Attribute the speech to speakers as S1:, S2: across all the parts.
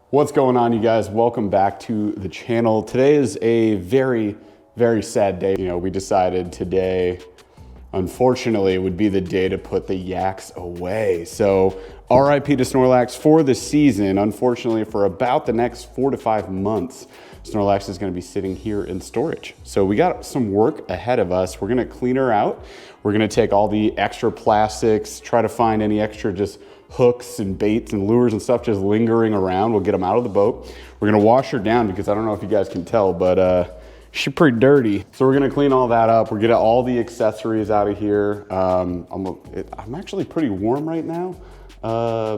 S1: What's going on, you guys? Welcome back to the channel. Today is a very, very sad day. We decided today, unfortunately, would be the day to put the yaks away. So RIP to Snorlax for the season. Unfortunately, for about the next 4 to 5 months, Snorlax is gonna be sitting here in storage. So we got some work ahead of us. We're gonna clean her out. We're gonna take all the extra plastics, try to find any extra just hooks and baits and lures and stuff just lingering around. We'll get them out of the boat. We're gonna wash her down because I don't know if you guys can tell, but she's pretty dirty. So we're gonna clean all that up. We're gonna get all the accessories out of here. I'm actually pretty warm right now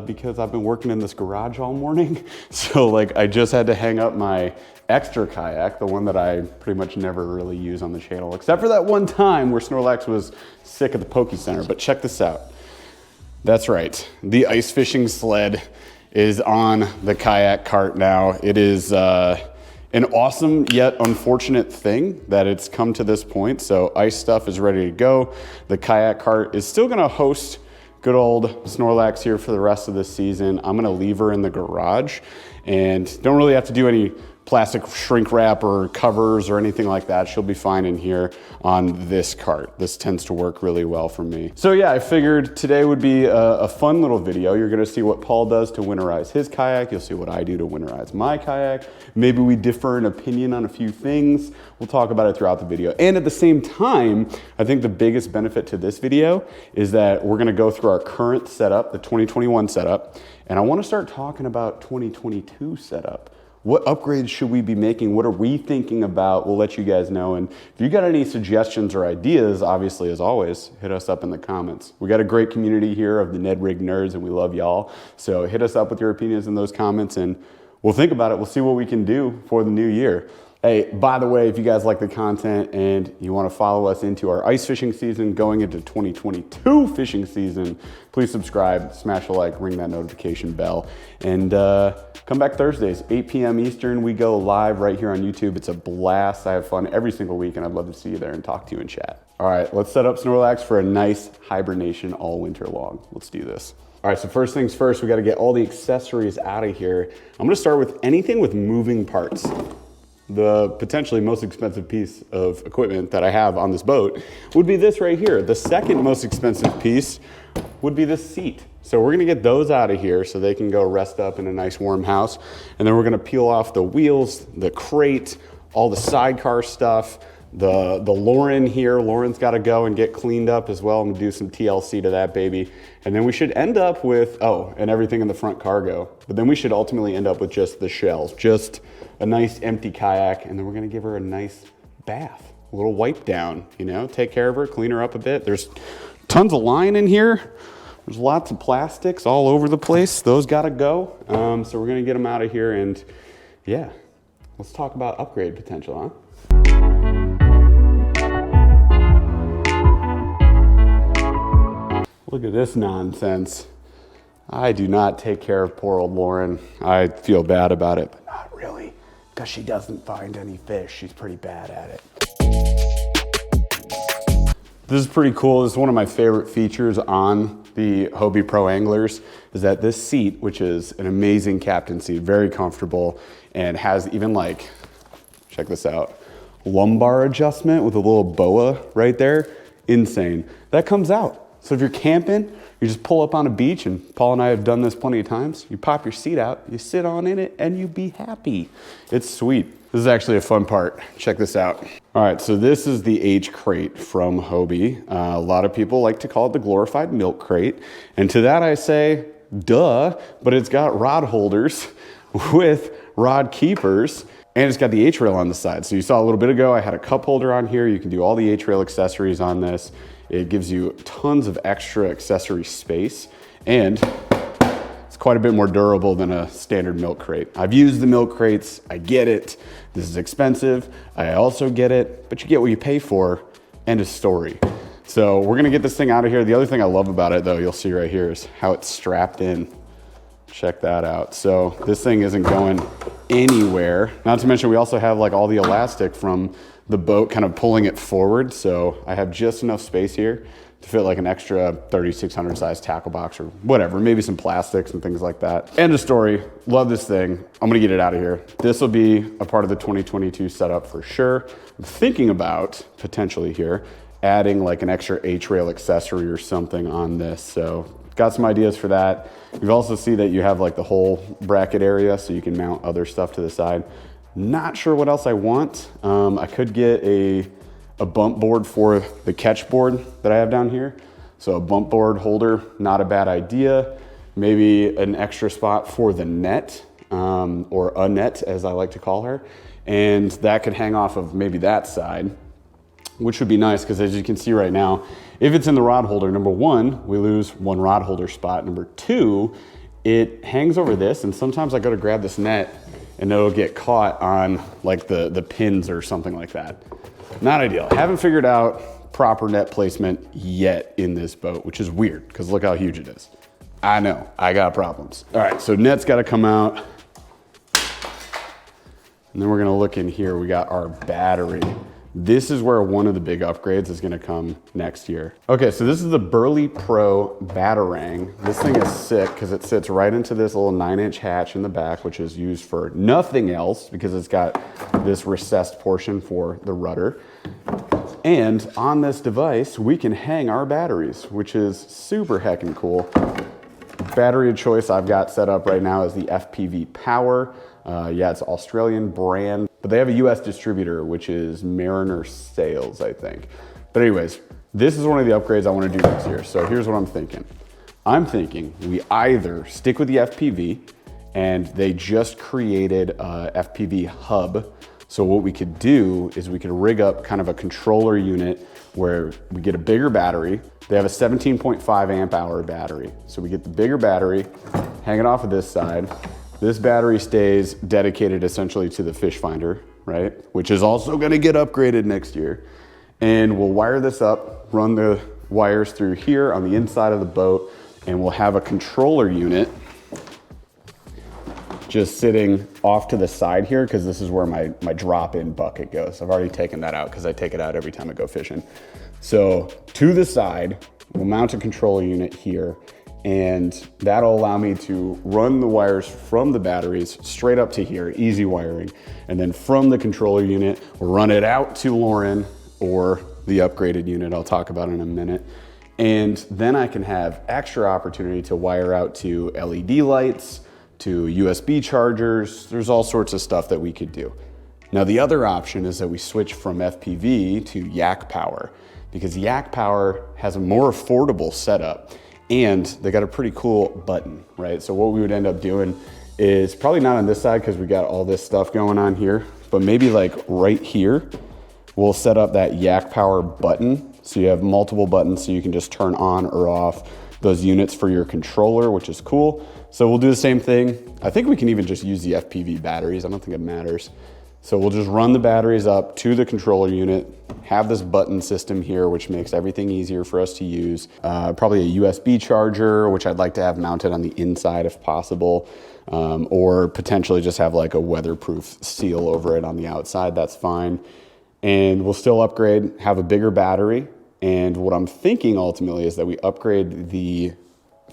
S1: because I've been working in this garage all morning. So I just had to hang up my extra kayak, the one that I pretty much never really use on the channel, except for that one time where Snorlax was sick at the Poke Center. But check this out. That's right, the ice fishing sled is on the kayak cart now. It is an awesome yet unfortunate thing that it's come to this point. So ice stuff is ready to go. The kayak cart is still gonna host good old Snorlax here for the rest of the season. I'm gonna leave her in the garage and don't really have to do any plastic shrink wrap or covers or anything like that. She'll be fine in here on this cart. This tends to work really well for me. So yeah, I figured today would be a fun little video. You're gonna see what Paul does to winterize his kayak. You'll see what I do to winterize my kayak. Maybe we differ in opinion on a few things. We'll talk about it throughout the video. And at the same time, I think the biggest benefit to this video is that we're gonna go through our current setup, the 2021 setup, and I wanna start talking about 2022 setup. What upgrades should we be making? What are we thinking about? We'll let you guys know. And if you got any suggestions or ideas, obviously, as always, hit us up in the comments. We got a great community here of the Ned Rig nerds, and we love y'all. So hit us up with your opinions in those comments, and we'll think about it. We'll see what we can do for the new year. Hey, by the way, if you guys like the content and you want to follow us into our ice fishing season, going into 2022 fishing season, please subscribe, smash a like, ring that notification bell, and come back Thursdays, 8 p.m. Eastern. We go live right here on YouTube. It's a blast. I have fun every single week, and I'd love to see you there and talk to you in chat. All right, let's set up Snorlax for a nice hibernation all winter long. Let's do this. All right, so first things first, we got to get all the accessories out of here. I'm going to start with anything with moving parts. The potentially most expensive piece of equipment that I have on this boat would be this right here. The second most expensive piece would be this seat. So we're gonna get those out of here so they can go rest up in a nice warm house. And then we're gonna peel off the wheels, the crate, all the sidecar stuff, the Lauren here. Lauren's gotta go and get cleaned up as well and do some TLC to that baby. And then we should end up with, and everything in the front cargo. But then we should ultimately end up with just the shells, just a nice empty kayak, and then we're gonna give her a nice bath, a little wipe down, take care of her, clean her up a bit. There's tons of line in here. There's lots of plastics all over the place. Those gotta go. So we're gonna get them out of here, and yeah, let's talk about upgrade potential, huh? Look at this nonsense. I do not take care of poor old Lauren. I feel bad about it, but not really, because she doesn't find any fish. She's pretty bad at it. This is pretty cool. This is one of my favorite features on the Hobie Pro Anglers, is that this seat, which is an amazing captain seat, very comfortable, and has even check this out, lumbar adjustment with a little boa right there. Insane. That comes out. So if you're camping, you just pull up on a beach, and Paul and I have done this plenty of times. You pop your seat out, you sit on in it, and you be happy. It's sweet. This is actually a fun part. Check this out. All right, so this is the H crate from Hobie. A lot of people like to call it the glorified milk crate. And to that I say, duh, but it's got rod holders with rod keepers, and it's got the H-rail on the side. So you saw a little bit ago, I had a cup holder on here. You can do all the H-rail accessories on this. It gives you tons of extra accessory space, and it's quite a bit more durable than a standard milk crate. I've used the milk crates, I get it. This is expensive, I also get it, but you get what you pay for, end of story. So we're gonna get this thing out of here. The other thing I love about it though, you'll see right here, is how it's strapped in. Check that out. So this thing isn't going anywhere. Not to mention we also have all the elastic from the boat kind of pulling it forward. So I have just enough space here to fit like an extra 3600 size tackle box or whatever, maybe some plastics and things like that. End of story. Love this thing. I'm gonna get it out of here. This will be a part of the 2022 setup for sure. I'm thinking about potentially here adding like an extra H-rail accessory or something on this. So got some ideas for that. You also see that you have like the whole bracket area so you can mount other stuff to the side. Not sure what else I want. I could get a bump board for the catch board that I have down here. So a bump board holder, not a bad idea. Maybe an extra spot for the net, or a net as I like to call her. And that could hang off of maybe that side, which would be nice because as you can see right now, if it's in the rod holder, number one, we lose one rod holder spot. Number two, it hangs over this and sometimes I go to grab this net and it'll get caught on like the pins or something like that. Not ideal. Haven't figured out proper net placement yet in this boat, which is weird because look how huge it is. I know, I got problems. All right, so net's gotta come out. And then we're gonna look in here, we got our battery. This is where one of the big upgrades is gonna come next year. Okay, so this is the Burly Pro Batarang. This thing is sick because it sits right into this little 9-inch hatch in the back, which is used for nothing else because it's got this recessed portion for the rudder. And on this device, we can hang our batteries, which is super heckin' cool. Battery of choice I've got set up right now is the FPV Power. Yeah, it's an Australian brand, but they have a US distributor, which is Mariner Sales, I think. But anyways, this is one of the upgrades I want to do next year. So here's what I'm thinking. I'm thinking we either stick with the FPV, and they just created a FPV hub. So what we could do is we could rig up kind of a controller unit where we get a bigger battery. They have a 17.5 amp hour battery. So we get the bigger battery, hang it off of this side. This battery stays dedicated essentially to the fish finder, right? Which is also gonna get upgraded next year. And we'll wire this up, run the wires through here on the inside of the boat, and we'll have a controller unit just sitting off to the side here because this is where my drop-in bucket goes. I've already taken that out because I take it out every time I go fishing. So to the side, we'll mount a controller unit here, and that'll allow me to run the wires from the batteries straight up to here, easy wiring. And then from the controller unit, we'll run it out to Lauren or the upgraded unit I'll talk about in a minute. And then I can have extra opportunity to wire out to LED lights, to USB chargers. There's all sorts of stuff that we could do. Now the other option is that we switch from FPV to Yak Power, because Yak Power has a more affordable setup and they got a pretty cool button, right? So what we would end up doing is probably not on this side because we got all this stuff going on here, but maybe like right here, we'll set up that Yak Power button. So you have multiple buttons so you can just turn on or off those units for your controller, which is cool. So we'll do the same thing. I think we can even just use the FPV batteries. I don't think it matters. So we'll just run the batteries up to the controller unit, have this button system here, which makes everything easier for us to use. Probably a USB charger, which I'd like to have mounted on the inside if possible, or potentially just have like a weatherproof seal over it on the outside, that's fine. And we'll still upgrade, have a bigger battery. And what I'm thinking ultimately is that we upgrade the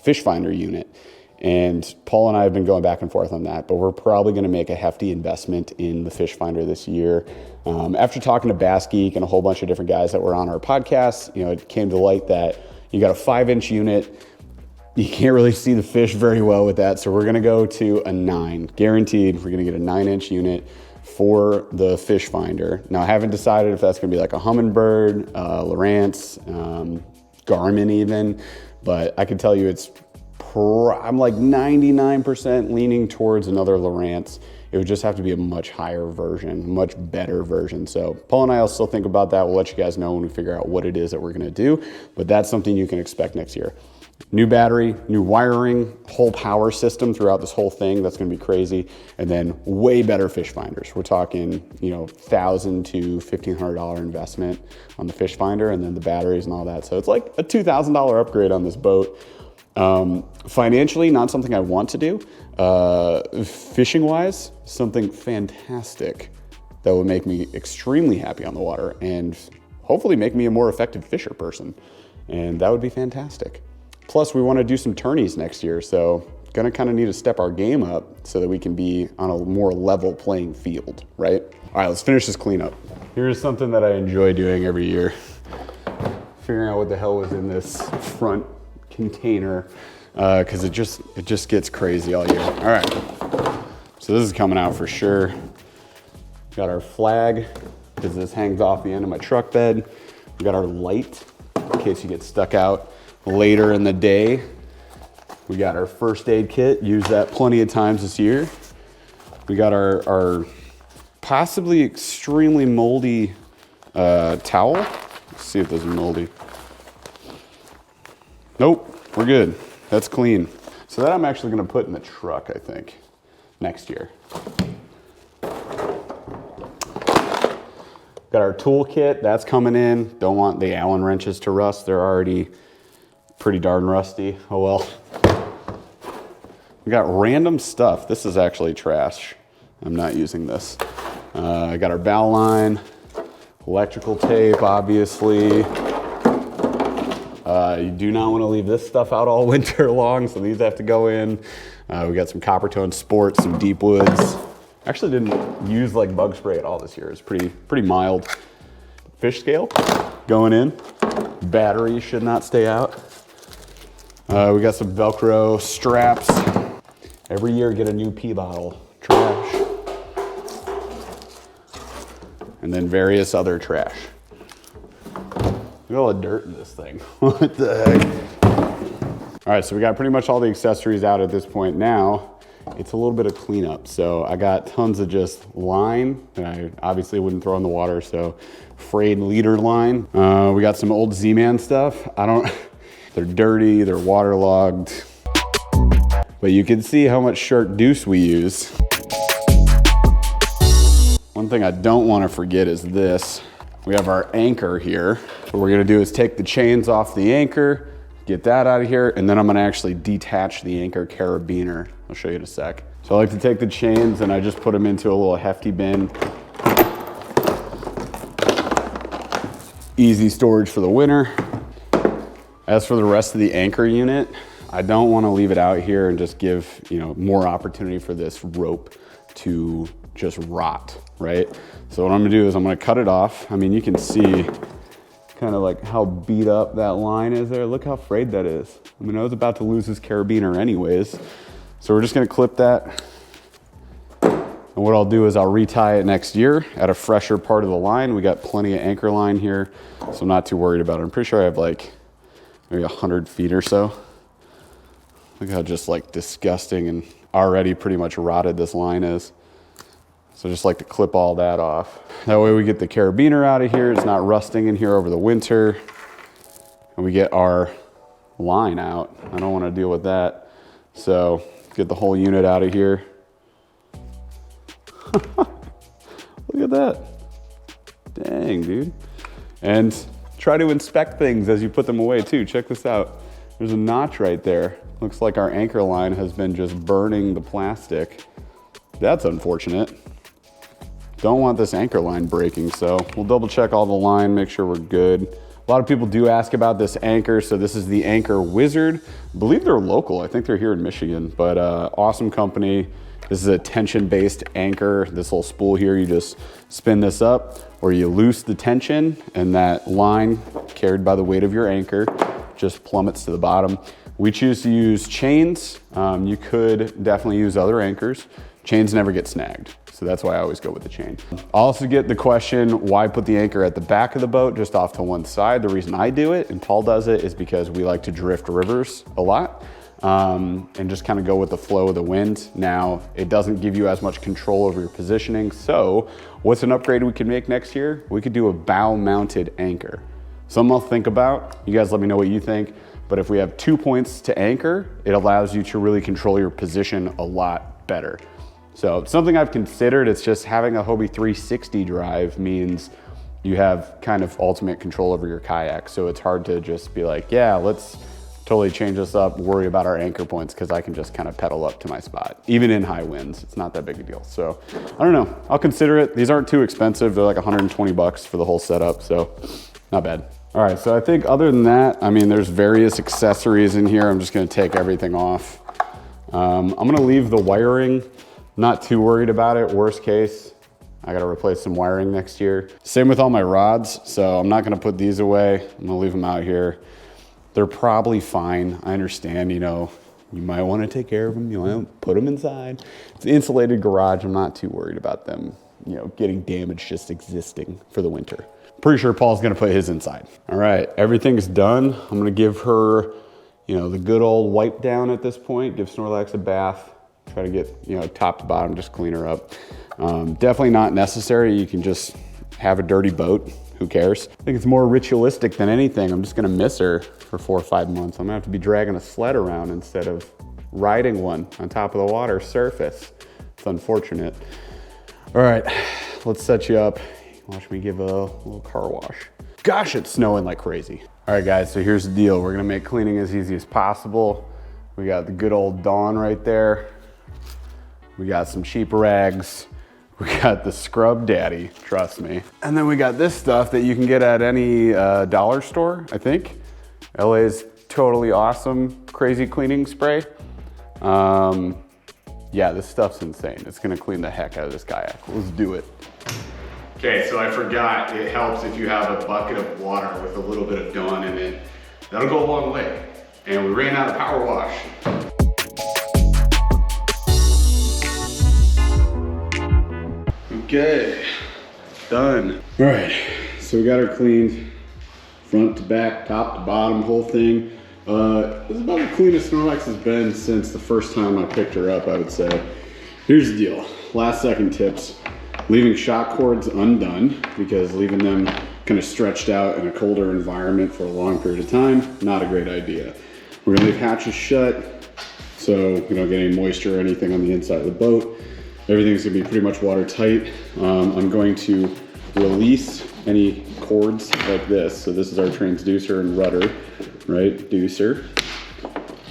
S1: fish finder unit. And Paul and I have been going back and forth on that, but we're probably going to make a hefty investment in the fish finder this year. After talking to Bass Geek and a whole bunch of different guys that were on our podcast, it came to light that you got a 5-inch unit. You can't really see the fish very well with that. So we're going to go to a 9, guaranteed. We're going to get a 9-inch unit for the fish finder. Now I haven't decided if that's going to be like a Humminbird, Lowrance, Garmin even, but I can tell you I'm like 99% leaning towards another Lowrance. It would just have to be a much higher version, much better version. So Paul and I will still think about that. We'll let you guys know when we figure out what it is that we're gonna do, but that's something you can expect next year. New battery, new wiring, whole power system throughout this whole thing. That's gonna be crazy. And then way better fish finders. We're talking, $1,000 to $1,500 investment on the fish finder and then the batteries and all that. So it's like a $2,000 upgrade on this boat. Financially, not something I want to do. Fishing wise, something fantastic that would make me extremely happy on the water and hopefully make me a more effective fisher person. and that would be fantastic. Plus, we want to do some tourneys next year, so gonna kind of need to step our game up so that we can be on a more level playing field, right? All right, let's finish this cleanup. Here's something that I enjoy doing every year. Figuring out what the hell was in this front container, because it just gets crazy all year. All right, so this is coming out for sure. Got our flag, because this hangs off the end of my truck bed. We got our light, in case you get stuck out later in the day. We got our first aid kit, used that plenty of times this year. We got our possibly extremely moldy towel. Let's see if this is moldy. Nope, we're good. That's clean. So that I'm actually gonna put in the truck, I think, next year. Got our tool kit, that's coming in. Don't want the Allen wrenches to rust. They're already pretty darn rusty. Oh well. We got random stuff. This is actually trash. I'm not using this. I got our bow line, electrical tape, obviously. You do not want to leave this stuff out all winter long, so these have to go in. We got some copper tone sports, some deep woods. Actually didn't use like bug spray at all this year. It's pretty mild. Fish scale going in. Batteries should not stay out. We got some Velcro straps. Every year get a new pee bottle. Trash. And then various other trash. Look at all the dirt in this thing. What the heck? All right, so we got pretty much all the accessories out at this point. Now, it's a little bit of cleanup. So I got tons of just line that I obviously wouldn't throw in the water, so frayed leader line. We got some old Z-Man stuff. They're dirty, they're waterlogged, but you can see how much shark deuce we use. One thing I don't want to forget is this. We have our anchor here. What we're gonna do is take the chains off the anchor, get that out of here, and then I'm gonna actually detach the anchor carabiner. I'll show you in a sec. So I like to take the chains and I just put them into a little hefty bin. Easy storage for the winter. As for the rest of the anchor unit, I don't want to leave it out here and just give, more opportunity for this rope to just rot, right? So what I'm gonna do is I'm gonna cut it off. I mean, you can see kind of like how beat up that line is there. Look how frayed that is. I mean, I was about to lose this carabiner anyways. So we're just gonna clip that. And what I'll do is I'll retie it next year at a fresher part of the line. We got plenty of anchor line here, so I'm not too worried about it. I'm pretty sure I have like maybe 100 feet or so. Look how just like disgusting and already pretty much rotted this line is. So just like to clip all that off. That way we get the carabiner out of here. It's not rusting in here over the winter. And we get our line out. I don't want to deal with that. So get the whole unit out of here. Look at that. Dang, dude. And try to inspect things as you put them away too. Check this out. There's a notch right there. Looks like our anchor line has been just burning the plastic. That's unfortunate. Don't want this anchor line breaking, so we'll double check all the line, make sure we're good. A lot of people do ask about this anchor, so this is the Anchor Wizard. I believe they're local, I think they're here in Michigan, but awesome company. This is a tension-based anchor. This little spool here, you just spin this up, or you loose the tension, and that line, carried by the weight of your anchor, just plummets to the bottom. We choose to use chains. You could definitely use other anchors. Chains never get snagged, so that's why I always go with the chain. I also get the question, why put the anchor at the back of the boat, just off to one side? The reason I do it, and Paul does it, is because we like to drift rivers a lot, and just kind of go with the flow of the wind. Now, it doesn't give you as much control over your positioning, so what's an upgrade we could make next year? We could do a bow-mounted anchor. Something I'll think about. You guys let me know what you think. But if we have 2 points to anchor, it allows you to really control your position a lot better. So something I've considered, it's just having a Hobie 360 drive means you have kind of ultimate control over your kayak. So it's hard to just be like, yeah, let's totally change this up, worry about our anchor points, because I can just kind of pedal up to my spot. Even in high winds, it's not that big a deal. So I don't know, I'll consider it. These aren't too expensive. They're like 120 bucks for the whole setup, so not bad. All right, so I think other than that, I mean, there's various accessories in here. I'm just gonna take everything off. I'm gonna leave the wiring. Not too worried about it. Worst case, I gotta replace some wiring next year. Same with all my rods, so I'm not gonna put these away. I'm gonna leave them out here. They're probably fine. I understand, you know, you might wanna take care of them, you wanna put them inside. It's an insulated garage. I'm not too worried about them, you know, getting damaged just existing for the winter. Pretty sure Paul's gonna put his inside. All right, everything's done. I'm gonna give her, you know, the good old wipe down at this point, give Snorlax a bath, try to get, you know, top to bottom, just clean her up. Definitely not necessary. You can just have a dirty boat. Who cares? I think it's more ritualistic than anything. I'm just gonna miss her for 4 or 5 months. I'm gonna have to be dragging a sled around instead of riding one on top of the water surface. It's unfortunate. All right, let's set you up. Watch me give a little car wash. Gosh, it's snowing like crazy. All right guys, so here's the deal. We're gonna make cleaning as easy as possible. We got the good old Dawn right there. We got some cheap rags. We got the Scrub Daddy, trust me. And then we got this stuff that you can get at any dollar store, I think. LA's totally awesome, crazy cleaning spray. Yeah, this stuff's insane. It's gonna clean the heck out of this kayak. Let's do it. Okay, so I forgot, it helps if you have a bucket of water with a little bit of Dawn in it. That'll go a long way. And we ran out of power wash. Okay, done. All right, so we got her cleaned, front to back, top to bottom, whole thing. This is about the cleanest Snorlax has been since the first time I picked her up, I would say. Here's the deal, last second tips. Leaving shock cords undone, because leaving them kind of stretched out in a colder environment for a long period of time, not a great idea. We're gonna leave hatches shut, so we don't get any moisture or anything on the inside of the boat. Everything's gonna be pretty much watertight. I'm going to release any cords like this. So this is our transducer and rudder, right? Deucer,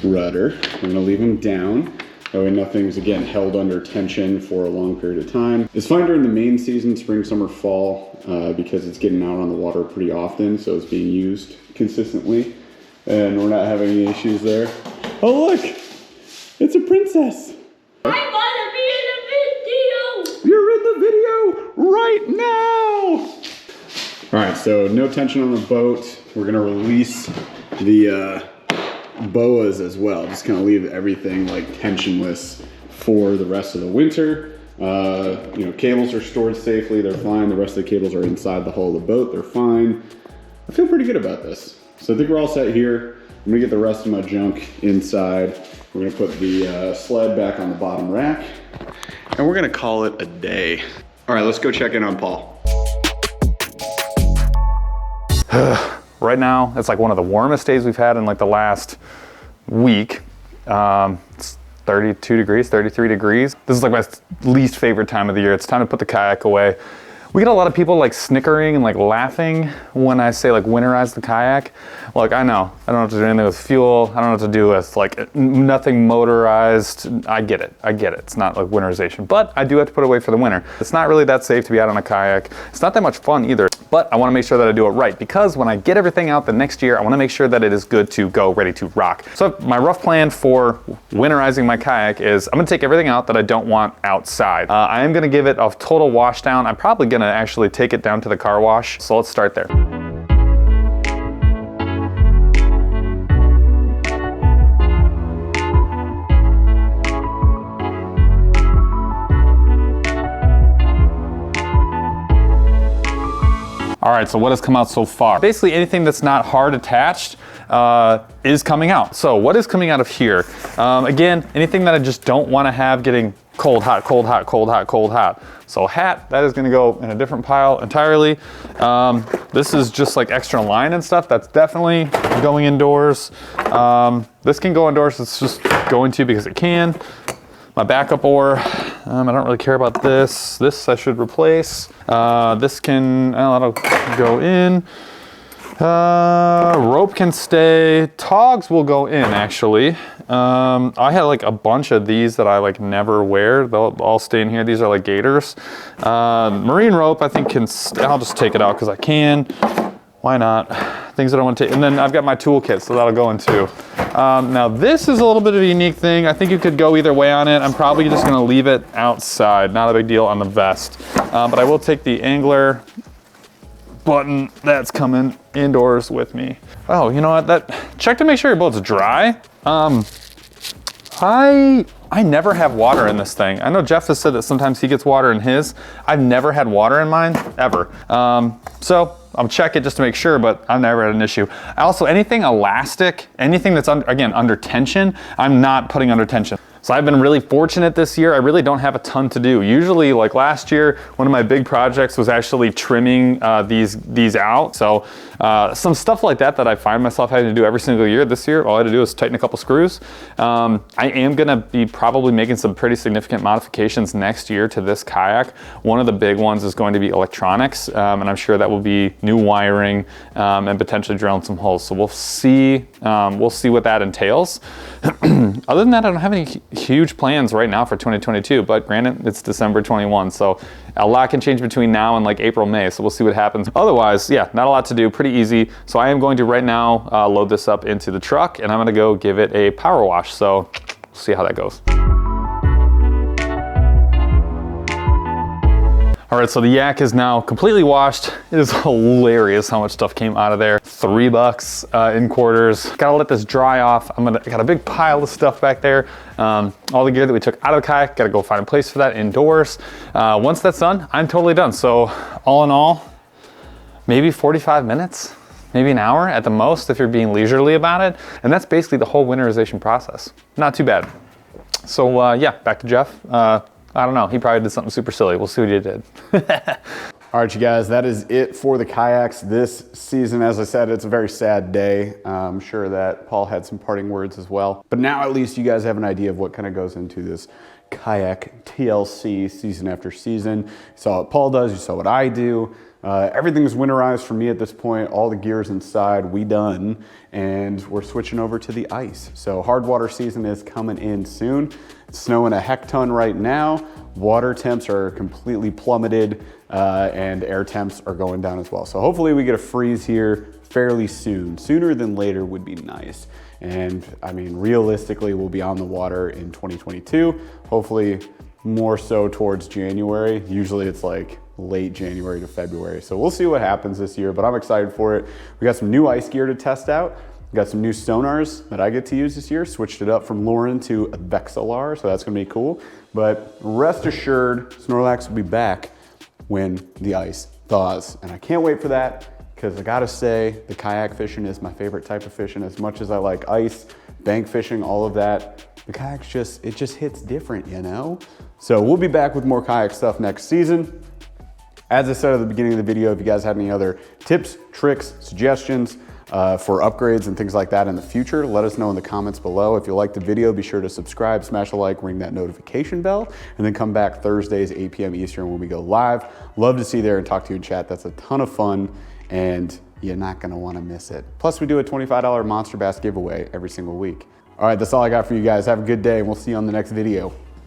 S1: rudder. I'm gonna leave them down. That way nothing's, again, held under tension for a long period of time. It's fine during the main season, spring, summer, fall, because it's getting out on the water pretty often, so it's being used consistently. And we're not having any issues there. Oh look, it's a princess. Right now. All right, so no tension on the boat. We're gonna release the boas as well. Just kind of leave everything like tensionless for the rest of the winter. You know, cables are stored safely, they're fine. The rest of the cables are inside the hull of the boat, they're fine. I feel pretty good about this. So I think we're all set here. I'm gonna get the rest of my junk inside. We're gonna put the sled back on the bottom rack, and we're gonna call it a day. All right, let's go check in on Paul.
S2: Right now, it's like one of the warmest days we've had in like the last week. It's 32 degrees, 33 degrees. This is like my least favorite time of the year. It's time to put the kayak away. We get a lot of people like snickering and like laughing when I say like winterize the kayak. Look, I know, I don't have to do anything with fuel. I don't have to do with like nothing motorized. I get it, It's not like winterization, but I do have to put it away for the winter. It's not really that safe to be out on a kayak. It's not that much fun either, but I wanna make sure that I do it right, because when I get everything out the next year, I wanna make sure that it is good to go, ready to rock. So my rough plan for winterizing my kayak is I'm gonna take everything out that I don't want outside. I am gonna give it a total wash down. I'm probably gonna actually take it down to the car wash. So let's start there. All right, so what has come out so far? Basically anything that's not hard attached is coming out. So what is coming out of here? Again, anything that I just don't wanna have getting cold, hot, cold, hot, cold, hot, cold, hot. So hat, that is gonna go in a different pile entirely. This is just like extra line and stuff. That's definitely going indoors. This can go indoors, it's just going to because it can. My backup oar, I don't really care about this. This I should replace. This can, that'll go in. Rope can stay. Togs will go in actually. I had like a bunch of these that I like never wear. They'll all stay in here. These are like gaiters. Marine rope I think can, I'll just take it out because I can. Why not? things that I want to take. And then I've got my toolkit, so that'll go in too. Now this is a little bit of a unique thing. I think you could go either way on it. I'm probably just gonna leave it outside. Not a big deal on the vest. But I will take the angler button that's coming indoors with me. Oh, you know what? Check to make sure your boat's dry. I never have water in this thing. I know Jeff has said that sometimes he gets water in his. I've never had water in mine, ever. So I'll check it just to make sure, but I've never had an issue. Also, anything elastic, anything that's, again, under tension, I'm not putting under tension. So I've been really fortunate this year. I really don't have a ton to do. Usually, like last year, one of my big projects was actually trimming these out. So some stuff like that I find myself having to do every single year. This year, all I had to do is tighten a couple screws. I am gonna be probably making some pretty significant modifications next year to this kayak. One of the big ones is going to be electronics, and I'm sure that will be new wiring and potentially drilling some holes. So we'll see what that entails. Other than that, I don't have any huge plans right now for 2022, but granted, it's December 21, so a lot can change between now and like April, May, so we'll see what happens. Otherwise, yeah, not a lot to do, pretty easy. So I am going to right now load this up into the truck, and I'm gonna go give it a power wash, so we'll see how that goes. All right, so the yak is now completely washed. It is hilarious how much stuff came out of there. $3 in quarters. Gotta let this dry off. I got a big pile of stuff back there. All the gear that we took out of the kayak, gotta go find a place for that indoors. Once that's done, I'm totally done. So all in all, maybe 45 minutes, maybe an hour at the most if you're being leisurely about it. And that's basically the whole winterization process. Not too bad. So yeah, back to Jeff. I don't know, he probably did something super silly. We'll see what he did.
S1: All right, you guys, that is it for the kayaks this season. As I said, it's a very sad day. I'm sure that Paul had some parting words as well. But now at least you guys have an idea of what kind of goes into this kayak TLC season after season. You saw what Paul does, you saw what I do. Everything's winterized for me at this point. All the gear's inside, we done, and we're switching over to the ice. So hard water season is coming in soon. It's snowing a heck ton right now. Water temps are completely plummeted, and air temps are going down as well. So hopefully we get a freeze here fairly soon. Sooner than later would be nice. And I mean, realistically, we'll be on the water in 2022. Hopefully more so towards January. Usually it's like late January to February. So we'll see what happens this year, but I'm excited for it. We got some new ice gear to test out. We got some new sonars that I get to use this year. Switched it up from Lauren to Vexillar, so that's gonna be cool. But rest assured, Snorlax will be back when the ice thaws. And I can't wait for that, because I gotta say, the kayak fishing is my favorite type of fishing. As much as I like ice, bank fishing, all of that, the kayak's it just hits different, you know? So we'll be back with more kayak stuff next season. As I said at the beginning of the video, if you guys have any other tips, tricks, suggestions for upgrades and things like that in the future, let us know in the comments below. If you like the video, be sure to subscribe, smash a like, ring that notification bell, and then come back Thursdays, 8 p.m. Eastern when we go live. Love to see you there and talk to you in chat. That's a ton of fun, and you're not gonna wanna miss it. Plus, we do a $25 Monster Bass giveaway every single week. All right, that's all I got for you guys. Have a good day, and we'll see you on the next video.